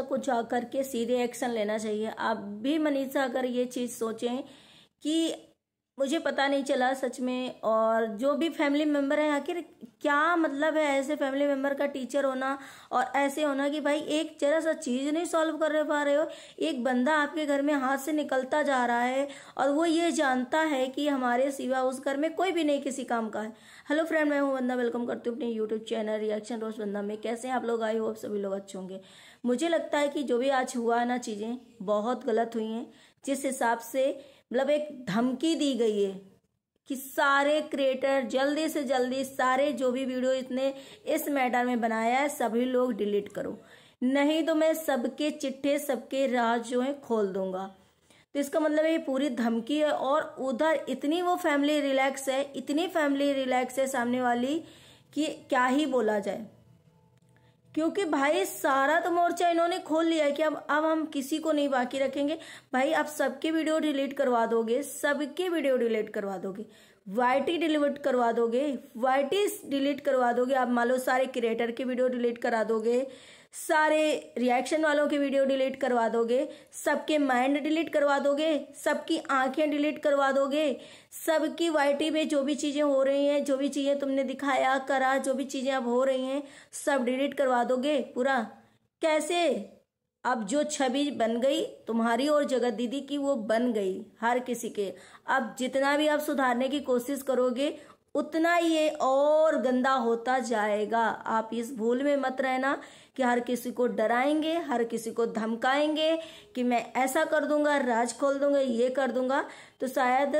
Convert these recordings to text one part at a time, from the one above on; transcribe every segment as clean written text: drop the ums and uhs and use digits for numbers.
को जा करके सीधे एक्शन लेना चाहिए। आप भी मनीषा अगर ये चीज सोचें कि मुझे पता नहीं चला सच में, और जो भी फैमिली मेंबर है आखिर क्या मतलब है ऐसे फैमिली मेंबर का टीचर होना और ऐसे होना कि भाई एक जरा सा चीज नहीं सॉल्व कर पा रहे हो, एक बंदा आपके घर में हाथ से निकलता जा रहा है और वो ये जानता है कि हमारे सिवा उस घर में कोई भी नहीं किसी काम का है। हेलो फ्रेंड, मैं हूं वंदना, वेलकम करती हूँ अपने यूट्यूब चैनल रिएक्शन रोज वंदना में। कैसे हैं आप लोग? आई होप सभी लोग अच्छे होंगे। मुझे लगता है कि जो भी आज हुआ ना, चीजें बहुत गलत हुई हैं। जिस हिसाब से मतलब एक धमकी दी गई है कि सारे क्रिएटर जल्दी से जल्दी सारे जो भी वीडियो इतने इस मैटर में बनाया है सभी लोग डिलीट करो, नहीं तो मैं सबके चिट्ठे सबके राज जो है खोल दूंगा। तो इसका मतलब ये पूरी धमकी है। और उधर इतनी वो फैमिली रिलैक्स है, इतनी फैमिली रिलैक्स है सामने वाली कि क्या ही बोला जाए। क्योंकि भाई सारा तो मोर्चा इन्होंने खोल लिया है कि अब हम किसी को नहीं बाकी रखेंगे। भाई आप सबके वीडियो डिलीट करवा दोगे, सबके वीडियो डिलीट करवा दोगे, वाईटी डिलीट करवा दोगे, वाईटी डिलीट करवा दोगे, आप मान लो सारे क्रिएटर के वीडियो डिलीट करा दोगे, सारे रिएक्शन वालों के वीडियो डिलीट करवा दोगे, सबके माइंड डिलीट करवा दोगे, सबकी आंखें डिलीट करवा दोगे, सबकी वाईटी में जो भी चीजें हो रही हैं, जो भी चीजें तुमने दिखाया करा, जो भी चीजें अब हो रही हैं सब डिलीट करवा दोगे पूरा। कैसे? अब जो छवि बन गई तुम्हारी और जगत दीदी की वो बन गई हर किसी के। अब जितना भी आप सुधारने की कोशिश करोगे उतना ये और गंदा होता जाएगा। आप इस भूल में मत रहना कि हर किसी को डराएंगे, हर किसी को धमकाएंगे कि मैं ऐसा कर दूंगा, राज खोल दूंगा, ये कर दूंगा, तो शायद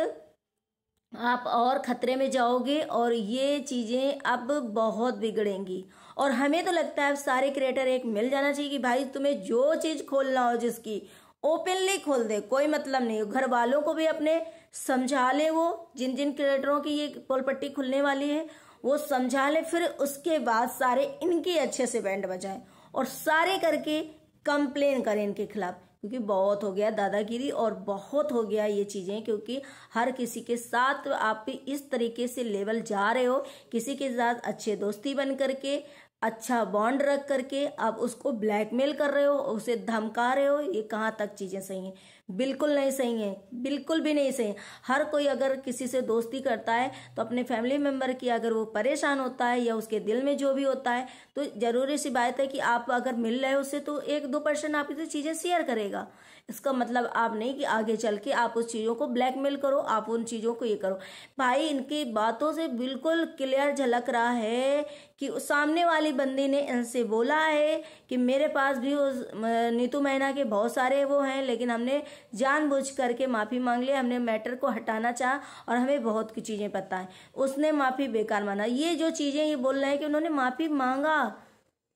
आप और खतरे में जाओगे और ये चीजें अब बहुत बिगड़ेंगी। और हमें तो लगता है अब सारे क्रिएटर एक मिल जाना चाहिए कि भाई तुम्हें जो चीज खोलना हो जिसकी ओपनली खोल दे, कोई मतलब नहीं। घर वालों को भी अपने समझा ले, वो जिन जिन क्रिएटरों की ये पोल पट्टी खुलने वाली है वो समझा ले, फिर उसके बाद सारे इनकी अच्छे से बैंड बजाएं और सारे करके कंप्लेन करें इनके खिलाफ। क्योंकि बहुत हो गया दादागिरी और बहुत हो गया ये चीजें। क्योंकि हर किसी के साथ आप इस तरीके से लेवल जा रहे हो, किसी के साथ अच्छे दोस्ती बन करके, अच्छा बॉन्ड रख करके आप उसको ब्लैकमेल कर रहे हो, उसे धमका रहे हो। ये कहाँ तक चीजें सही हैं? बिल्कुल नहीं सही है, बिल्कुल भी नहीं सही है। हर कोई अगर किसी से दोस्ती करता है तो अपने फैमिली मेंबर की अगर वो परेशान होता है या उसके दिल में जो भी होता है तो जरूरी सी बात है कि आप अगर मिल रहे हो उससे तो 1-2% आप इसे चीजें शेयर करेगा। इसका मतलब आप नहीं कि आगे चल के आप उस चीजों को ब्लैकमेल करो, आप उन चीजों को ये करो। भाई इनकी बातों से बिल्कुल क्लियर झलक रहा है कि सामने वाली बंदी ने इनसे बोला है कि मेरे पास भी उस नीतू मैना के बहुत सारे वो हैं, लेकिन हमने जानबूझ करके माफी मांग लिया, हमने मैटर को हटाना चाहा और हमें बहुत की चीजें पता है। उसने माफी बेकार माना। ये जो चीजें ये बोल रहे हैं कि उन्होंने माफी मांगा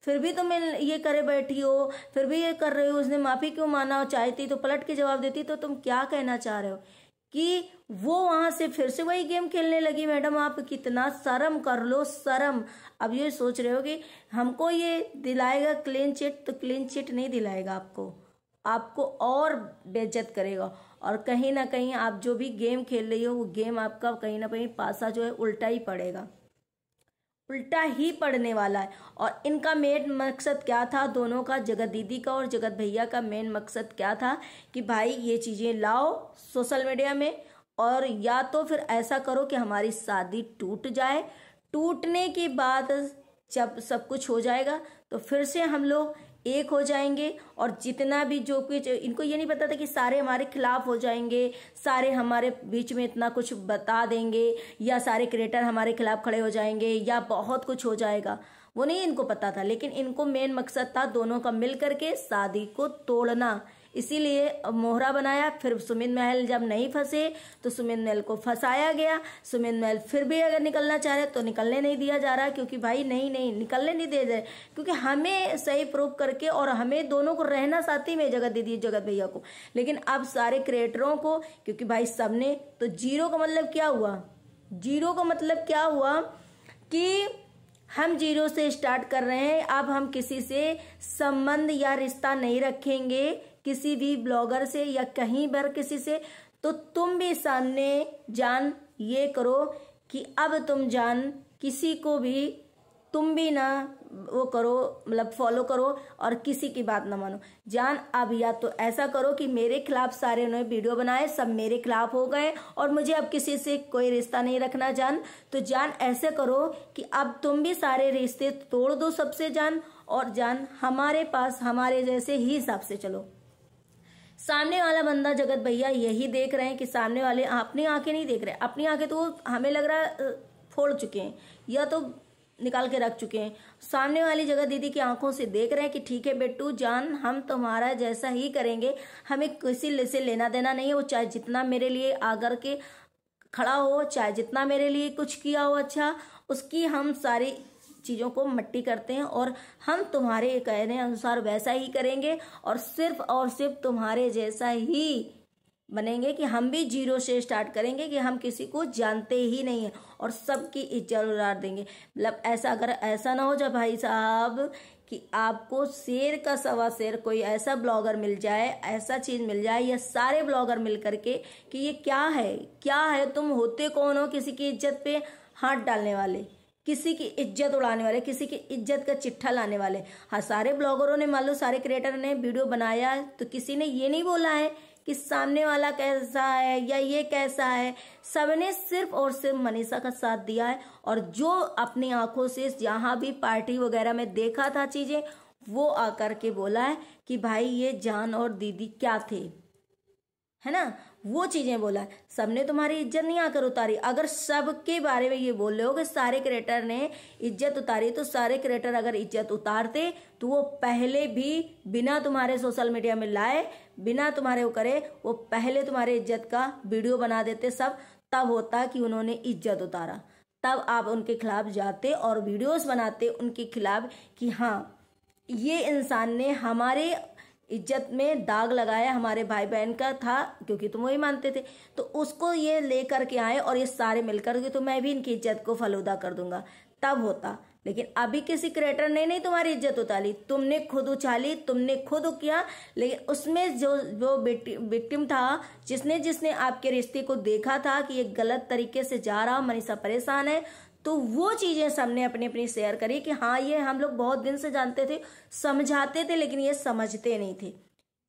फिर भी तुम ये करे बैठी हो, फिर भी ये कर रहे हो, उसने माफी क्यों माना? चाहती तो पलट के जवाब देती। तो तुम क्या कहना चाह रहे हो कि वो वहां से फिर से वही गेम खेलने लगी? मैडम आप कितना शर्म कर लो, शर्म। अब ये सोच रहे हो कि हमको ये दिलाएगा क्लीन चिट, तो क्लीन चिट नहीं दिलाएगा आपको और बेइज्जत करेगा। और कहीं ना कहीं आप जो भी गेम खेल रही हो वो गेम आपका कहीं ना कहीं पासा जो है उल्टा ही पड़ेगा, उल्टा ही पड़ने वाला है। और इनका मेन मकसद क्या था दोनों का, जगत दीदी का और जगत भैया का मेन मकसद क्या था कि भाई ये चीजें लाओ सोशल मीडिया में और या तो फिर ऐसा करो कि हमारी शादी टूट जाए। टूटने के बाद जब सब कुछ हो जाएगा तो फिर से हम लोग एक हो जाएंगे और जितना भी जो कुछ, इनको ये नहीं पता था कि सारे हमारे खिलाफ हो जाएंगे, सारे हमारे बीच में इतना कुछ बता देंगे या सारे क्रिएटर हमारे खिलाफ खड़े हो जाएंगे या बहुत कुछ हो जाएगा, वो नहीं इनको पता था। लेकिन इनको मेन मकसद था दोनों का मिल करके शादी को तोड़ना, इसीलिए मोहरा बनाया। फिर सुमित महल जब नहीं फंसे तो सुमित महल को फंसाया गया। सुमित महल फिर भी अगर निकलना चाह रहे तो निकलने नहीं दिया जा रहा, क्योंकि भाई नहीं निकलने नहीं दे रहे, क्योंकि हमें सही प्रूव करके और हमें दोनों को रहना साथी में, जगत दीदी जगत भैया को। लेकिन अब सारे क्रिएटरों को, क्योंकि भाई सबने तो जीरो का मतलब क्या हुआ? जीरो का मतलब क्या हुआ कि हम जीरो से स्टार्ट कर रहे हैं। अब हम किसी से संबंध या रिश्ता नहीं रखेंगे, किसी भी ब्लॉगर से या कहीं पर किसी से। तो तुम भी सामने जान ये करो कि अब तुम जान किसी को भी तुम भी ना वो करो, मतलब फॉलो करो और किसी की बात ना मानो। जान अब या तो ऐसा करो कि मेरे खिलाफ सारे उन्होंने वीडियो बनाए, सब मेरे खिलाफ हो गए और मुझे अब किसी से कोई रिश्ता नहीं रखना जान। तो जान ऐसे करो कि अब तुम भी सारे रिश्ते तोड़ दो सबसे जान, और जान हमारे पास हमारे जैसे ही हिसाब से चलो। सामने वाला बंदा जगत भैया यही देख रहे हैं कि सामने वाले अपनी आंखें नहीं देख रहे, अपनी आंखें तो हमें लग रहा है फोड़ चुके हैं या तो निकाल के रख चुके हैं। सामने वाली जगत दीदी की आंखों से देख रहे हैं कि ठीक है बेटू जान, हम तुम्हारा जैसा ही करेंगे, हमें किसी से लेना देना नहीं है। वो चाहे जितना मेरे लिए आकर के खड़ा हो, चाहे जितना मेरे लिए कुछ किया हो अच्छा, उसकी हम सारी चीज़ों को मट्टी करते हैं और हम तुम्हारे कहने अनुसार वैसा ही करेंगे और सिर्फ तुम्हारे जैसा ही बनेंगे कि हम भी जीरो से स्टार्ट करेंगे कि हम किसी को जानते ही नहीं है और सबकी इज्जत उड़ा देंगे। मतलब ऐसा अगर ऐसा ना हो जाए भाई साहब कि आपको शेर का सवा शेर कोई ऐसा ब्लॉगर मिल जाए, ऐसा चीज मिल जाए, या सारे ब्लॉगर मिल करके कि ये क्या है, तुम होते कौन हो किसी की इज्जत पे हाथ डालने वाले, किसी की इज्जत उड़ाने वाले, किसी की इज्जत का चिट्ठा लाने वाले। हाँ, सारे ब्लॉगरों ने मान लो सारे क्रिएटर ने वीडियो बनाया तो किसी ने ये नहीं बोला है कि सामने वाला कैसा है या ये कैसा है। सबने सिर्फ और सिर्फ मनीषा का साथ दिया है और जो अपनी आंखों से जहां भी पार्टी वगैरह में देखा था चीजें, वो आकर के बोला है कि भाई ये जान और दीदी क्या थे, है ना, वो चीजें बोला है। सबने तुम्हारी इज्जत नहीं आकर उतारी। अगर सबके बारे में ये बोल रहे हो कि सारे क्रिएटर ने इज्जत उतारी, तो सारे क्रिएटर अगर इज्जत उतारते तो वो पहले भी बिना तुम्हारे सोशल मीडिया में लाए, बिना तुम्हारे वो करे, वो पहले तुम्हारे इज्जत का वीडियो बना देते सब। तब होता कि उन्होंने इज्जत उतारा, तब आप उनके खिलाफ जाते और वीडियोस बनाते उनके खिलाफ कि हाँ ये इंसान ने हमारे इज्जत में दाग लगाया, हमारे भाई बहन का था, क्योंकि तुम वही मानते थे, तो उसको ये लेकर के आए और ये सारे मिलकर के तो मैं भी इनकी इज्जत को फलूदा कर दूंगा, तब होता। लेकिन अभी किसी क्रिएटर ने नहीं तुम्हारी इज्जत उतारी, तुमने खुद उछाली, तुमने खुद किया। लेकिन उसमें जो विक्टिम था, जिसने आपके रिश्ते को देखा था कि ये गलत तरीके से जा रहा, मनीषा परेशान है, तो वो चीजें सबने अपनी अपनी शेयर करी कि हाँ ये हम लोग बहुत दिन से जानते थे, समझाते थे, लेकिन ये समझते नहीं थे।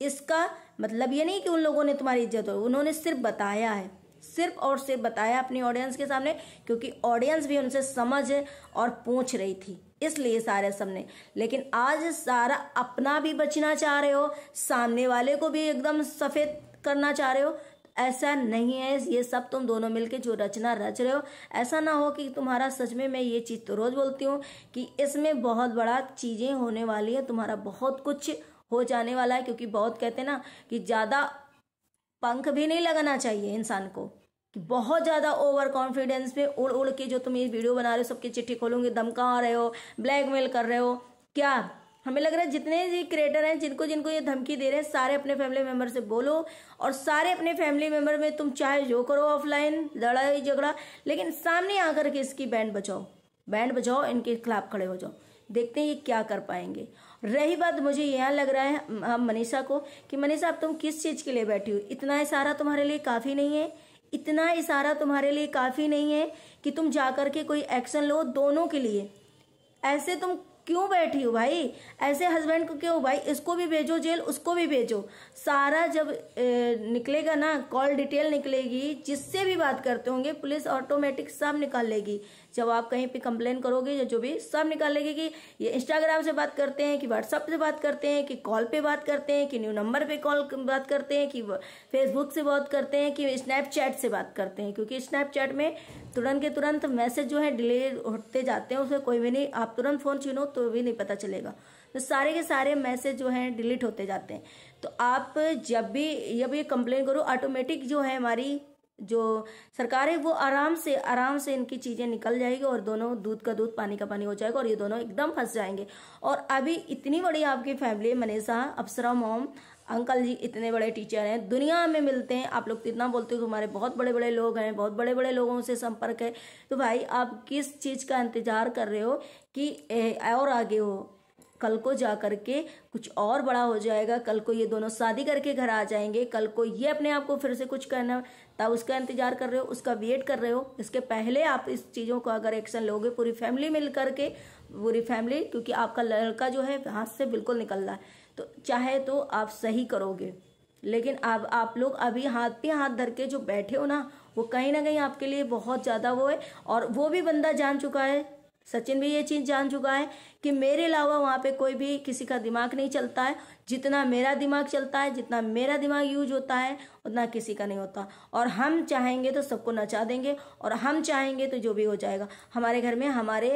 इसका मतलब ये नहीं कि उन लोगों ने तुम्हारी इज्जत हो, उन्होंने सिर्फ बताया है, सिर्फ और सिर्फ बताया अपनी ऑडियंस के सामने, क्योंकि ऑडियंस भी उनसे समझ और पूछ रही थी, इसलिए सारे सबने। लेकिन आज सारा अपना भी बचना चाह रहे हो, सामने वाले को भी एकदम सफेद करना चाह रहे हो। ऐसा नहीं है, ये सब तुम दोनों मिलके जो रचना रच रहे हो। ऐसा ना हो कि तुम्हारा सच में, मैं ये चीज तो रोज बोलती हूँ कि इसमें बहुत बड़ा चीजें होने वाली है, तुम्हारा बहुत कुछ हो जाने वाला है। क्योंकि बहुत कहते हैं ना कि ज्यादा पंख भी नहीं लगाना चाहिए इंसान को, कि बहुत ज्यादा ओवर कॉन्फिडेंस में उड़ उड़ के जो तुम ये वीडियो बना रहे हो, सबकी चिट्ठी खोलोगे, धमका रहे हो, ब्लैकमेल कर रहे हो। क्या हमें लग रहा है जितने भी क्रिएटर हैं जिनको जिनको ये धमकी दे रहे हैं, सारे अपने फैमिली मेंबर से बोलो और सारे अपने फैमिली मेंबर में तुम चाहे जो करो, ऑफलाइन लड़ाई झगड़ा, लेकिन सामने आकर के इसकी बैंड बजाओ, इनके खिलाफ खड़े हो जाओ। देखते हैं ये क्या कर पाएंगे। रही बात, मुझे यहाँ लग रहा है मनीषा को कि मनीषा अब तुम किस चीज के लिए बैठी हो? इतना इशारा तुम्हारे लिए काफी नहीं है? इतना इशारा तुम्हारे लिए काफी नहीं है कि तुम जाकर के कोई एक्शन लो दोनों के लिए? ऐसे तुम क्यों बैठी हो भाई? ऐसे हस्बैंड को क्यों भाई? इसको भी भेजो जेल, उसको भी भेजो। सारा जब निकलेगा ना, कॉल डिटेल निकलेगी, जिससे भी बात करते होंगे, पुलिस ऑटोमेटिक सब निकाल लेगी। जब आप कहीं पे कंप्लेन करोगे या जो भी, सब निकाल लेगी कि ये इंस्टाग्राम से बात करते हैं, कि व्हाट्सएप से बात करते हैं, कि कॉल पे बात करते हैं, कि न्यू नंबर पे कॉल बात करते हैं, कि फेसबुक से बात करते हैं, कि स्नैपचैट से बात करते हैं। क्योंकि स्नैपचैट में तुरंत के तुरंत मैसेज जो है डिलीट होते जाते हैं, उसमें कोई भी नहीं, आप तुरंत फोन छीनो तो भी नहीं पता चलेगा। तो सारे के सारे मैसेज जो हैं डिलीट होते जाते हैं। तो आप जब भी ये कंप्लेन करो, ऑटोमेटिक जो है हमारी जो सरकार है वो आराम से इनकी चीजें निकल जाएगी और दोनों दूध का दूध पानी का पानी हो जाएगा और ये दोनों एकदम फंस जाएंगे। और अभी इतनी बड़ी आपकी फैमिली, मनीषा, अप्सरा मॉम, अंकल जी इतने बड़े टीचर हैं, दुनिया में मिलते हैं। आप लोग इतना बोलते हो कि हमारे बहुत बड़े बड़े लोग हैं, बहुत बड़े बड़े लोगों से संपर्क है, तो भाई आप किस चीज का इंतजार कर रहे हो कि और आगे हो? कल को जा करके कुछ और बड़ा हो जाएगा, कल को ये दोनों शादी करके घर आ जाएंगे, कल को ये अपने आप को फिर से कुछ करना, तब उसका इंतजार कर रहे हो, उसका वेट कर रहे हो। इसके पहले आप इस चीज़ों को अगर एक्शन लोगे, पूरी फैमिली मिल करके पूरी फैमिली, क्योंकि आपका लड़का जो है हाथ से बिल्कुल निकल रहा है। तो चाहे तो आप सही करोगे, लेकिन आप लोग अभी हाथ पे हाथ धर के जो बैठे हो ना, वो कहीं ना कहीं आपके लिए बहुत ज़्यादा वो है। और वो भी बंदा जान चुका है, सचिन भी ये चीज़ जान चुका है कि मेरे अलावा वहाँ पे कोई भी किसी का दिमाग नहीं चलता है। जितना मेरा दिमाग चलता है, जितना मेरा दिमाग यूज होता है, उतना किसी का नहीं होता। और हम चाहेंगे तो सबको नचा देंगे, और हम चाहेंगे तो जो भी हो जाएगा। हमारे घर में हमारे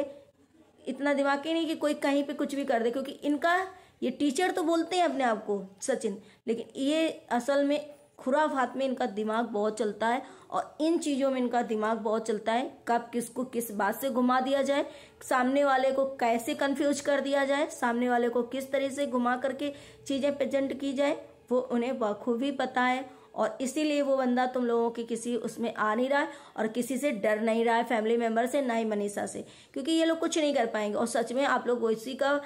इतना दिमाग ही नहीं कि कोई कहीं पे कुछ भी कर दे, क्योंकि इनका ये टीचर तो बोलते हैं अपने आप को सचिन, लेकिन ये असल में खुराफात में इनका दिमाग बहुत चलता है, और इन चीज़ों में इनका दिमाग बहुत चलता है। कब किसको किस बात से घुमा दिया जाए, सामने वाले को कैसे कंफ्यूज कर दिया जाए, सामने वाले को किस तरह से घुमा करके चीज़ें प्रेजेंट की जाए, वो उन्हें बखूबी पता है। और इसीलिए वो बंदा तुम लोगों की किसी उसमें आ नहीं रहा है, और किसी से डर नहीं रहा है, फैमिली मेंबर से, ना ही मनीषा से, क्योंकि ये लोग कुछ नहीं कर पाएंगे। और सच में आप लोग उसी का,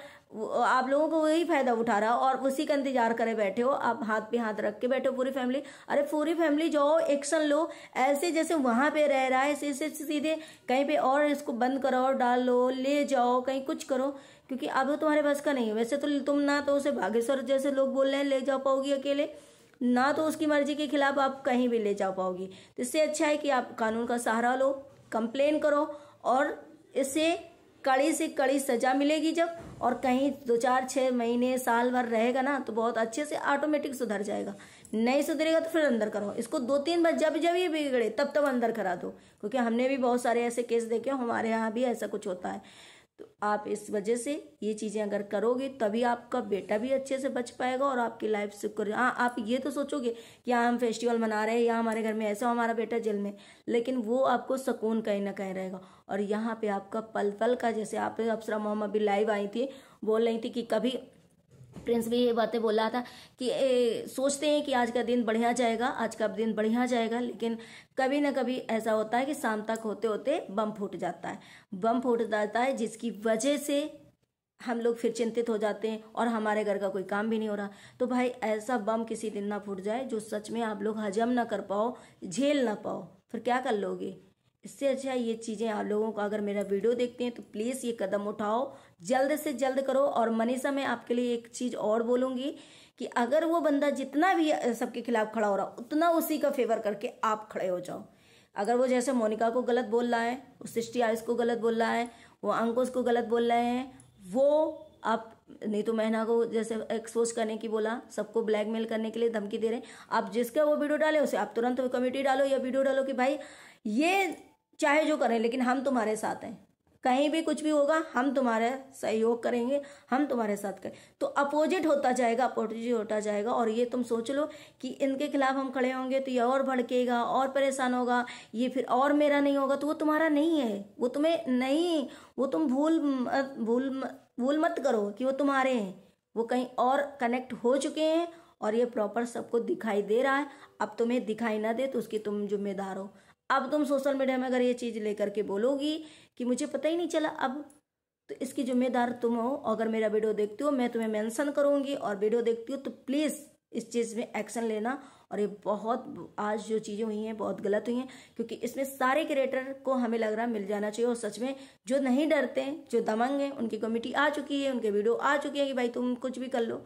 आप लोगों को वही फायदा उठा रहा हो और उसी का इंतजार करे बैठे हो। आप हाथ पे हाथ रख के बैठे हो पूरी फैमिली। अरे पूरी फैमिली जाओ, एक्शन लो, ऐसे जैसे वहां पे रह रहा है ऐसे सीधे कहीं पे और इसको बंद कराओ, डाल लो, ले जाओ, कहीं कुछ करो, क्योंकि अब तुम्हारे बस का नहीं है। वैसे तो तुम ना तो उसे भागेश्वर जैसे लोग बोल रहे हैं ले जा पाओगी अकेले, ना तो उसकी मर्जी के खिलाफ आप कहीं भी ले जा पाओगी। तो इससे अच्छा है कि आप कानून का सहारा लो, कंप्लेन करो, और इससे कड़ी से कड़ी सजा मिलेगी जब। और कहीं 2-4-6 महीने साल भर रहेगा ना, तो बहुत अच्छे से ऑटोमेटिक सुधर जाएगा। नहीं सुधरेगा तो फिर अंदर करो इसको, 2-3 बार जब जब ये बिगड़े तब अंदर करा दो, क्योंकि हमने भी बहुत सारे ऐसे केस देखे, हमारे यहाँ भी ऐसा कुछ होता है। तो आप इस वजह से ये चीज़ें अगर करोगे तभी आपका बेटा भी अच्छे से बच पाएगा और आपकी लाइफ सिक्योर। हाँ, आप ये तो सोचोगे कि हाँ हम फेस्टिवल मना रहे हैं या हमारे घर में ऐसा हमारा बेटा जेल में, लेकिन वो आपको सुकून कहीं ना कहीं रहेगा। और यहाँ पे आपका पल पल का, जैसे आप अप्सरा मोहम्मद भी लाइव आई थी, बोल रही थी कि कभी प्रिंस भी ये बातें बोल रहा था कि सोचते हैं कि आज का दिन बढ़िया जाएगा, आज का दिन बढ़िया जाएगा, लेकिन कभी ना कभी ऐसा होता है कि शाम तक होते होते बम फूट जाता है, बम फूट जाता है, जिसकी वजह से हम लोग फिर चिंतित हो जाते हैं और हमारे घर का कोई काम भी नहीं हो रहा। तो भाई ऐसा बम किसी दिन ना फूट जाए जो सच में आप लोग हजम ना कर पाओ, झेल ना पाओ, फिर क्या कर लोगे। इससे अच्छा ये चीज़ें आप लोगों को, अगर मेरा वीडियो देखते हैं तो प्लीज़ ये कदम उठाओ, जल्द से जल्द करो। और मनीषा, मैं आपके लिए एक चीज़ और बोलूँगी कि अगर वो बंदा जितना भी सबके खिलाफ खड़ा हो रहा उतना उसी का फेवर करके आप खड़े हो जाओ। अगर वो जैसे मोनिका को गलत बोल रहा है, वो सृष्टि आयुष को गलत बोल रहा है, वो अंकुश को गलत बोल रहे हैं, वो आप नीतू महीना को जैसे एक्सपोज करने की बोला, सबको ब्लैकमेल करने के लिए धमकी दे रहे हैं, आप जिसका वो वीडियो डाले उसे आप तुरंत कमेटी डालो या वीडियो डालो कि भाई ये चाहे जो करें लेकिन हम तुम्हारे साथ हैं, कहीं भी कुछ भी होगा हम तुम्हारा सहयोग करेंगे, हम तुम्हारे साथ करें। तो अपोजिट होता जाएगा, अपोजिट होता जाएगा। और ये तुम सोच लो कि इनके खिलाफ हम खड़े होंगे तो ये और भड़केगा और परेशान होगा, ये फिर और मेरा नहीं होगा, तो वो तुम्हारा नहीं है, वो तुम्हें नहीं, वो तुम भूल मत करो कि वो तुम्हारे हैं, वो कहीं और कनेक्ट हो चुके हैं और ये प्रॉपर सबको दिखाई दे रहा है। अब तुम्हें दिखाई ना दे तो उसकी तुम जिम्मेदार हो। अब तुम सोशल मीडिया में अगर ये चीज़ लेकर के बोलोगी कि मुझे पता ही नहीं चला, अब तो इसकी जिम्मेदार तुम हो। अगर मेरा वीडियो देखती हो मैं तुम्हें मेंशन करूंगी, और वीडियो देखती हो तो प्लीज़ इस चीज़ में एक्शन लेना। और ये बहुत आज जो चीज़ें हुई हैं बहुत गलत हुई हैं, क्योंकि इसमें सारे क्रिएटर को हमें लग रहा है मिल जाना चाहिए। और सच में जो नहीं डरते, जो दमंग हैं, उनकी कमेटी आ चुकी है, उनके वीडियो आ चुके हैं कि भाई तुम कुछ भी कर लो,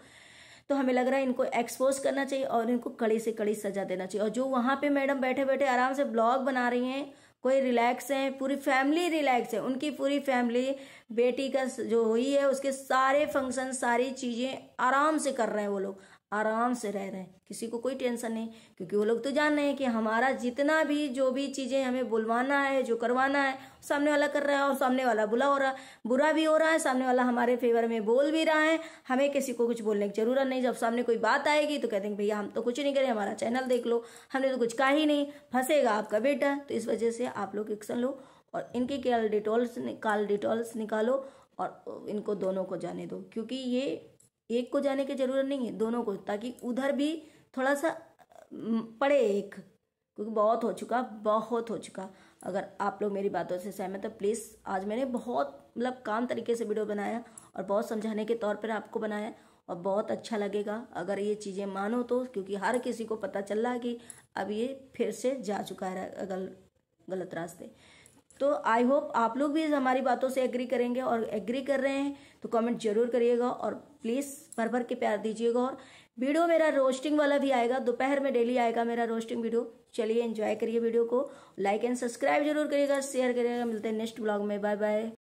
तो हमें लग रहा है इनको एक्सपोज करना चाहिए और इनको कड़ी से कड़ी सजा देना चाहिए। और जो वहाँ पे मैडम बैठे बैठे आराम से ब्लॉग बना रही हैं, कोई रिलैक्स है, पूरी फैमिली रिलैक्स है, उनकी पूरी फैमिली बेटी का जो हुई है उसके सारे फंक्शन सारी चीज़ें आराम से कर रहे हैं, वो लोग आराम से रह रहे हैं, किसी को कोई टेंशन नहीं, क्योंकि वो लोग तो जान रहे हैं कि हमारा जितना भी जो भी चीज़ें हमें बुलवाना है, जो करवाना है, सामने वाला कर रहा है और सामने वाला बुरा भी हो रहा है, सामने वाला हमारे फेवर में बोल भी रहा है, हमें किसी को कुछ बोलने की जरूरत नहीं। जब सामने कोई बात आएगी तो कहते हैं भैया हम तो कुछ नहीं करें, हमारा चैनल देख लो, हमने तो कुछ कहा ही नहीं, फंसेगा आपका बेटा। तो इस वजह से आप लोग एक्शन लो और इनके काल डिटॉल्स निकालो और इनको दोनों को जाने दो, क्योंकि ये एक को जाने की जरूरत नहीं है, दोनों को, ताकि उधर भी थोड़ा सा पड़े एक, क्योंकि बहुत हो चुका। अगर आप लोग मेरी बातों से सहमत है प्लीज़, आज मैंने बहुत मतलब काम तरीके से वीडियो बनाया और बहुत समझाने के तौर पर आपको बनाया, और बहुत अच्छा लगेगा अगर ये चीज़ें मानो तो, क्योंकि हर किसी को पता चल रहा है कि अब ये फिर से जा चुका है गलत रास्ते। तो आई होप आप लोग भी हमारी बातों से एग्री करेंगे, और एग्री कर रहे हैं तो कमेंट जरूर करिएगा और प्लीज़ भर भर के प्यार दीजिएगा। और वीडियो मेरा रोस्टिंग वाला भी आएगा, दोपहर में डेली आएगा मेरा रोस्टिंग वीडियो। चलिए एंजॉय करिए वीडियो को, लाइक एंड सब्सक्राइब जरूर करिएगा, शेयर करिएगा। मिलते हैं नेक्स्ट ब्लॉग में, बाय बाय।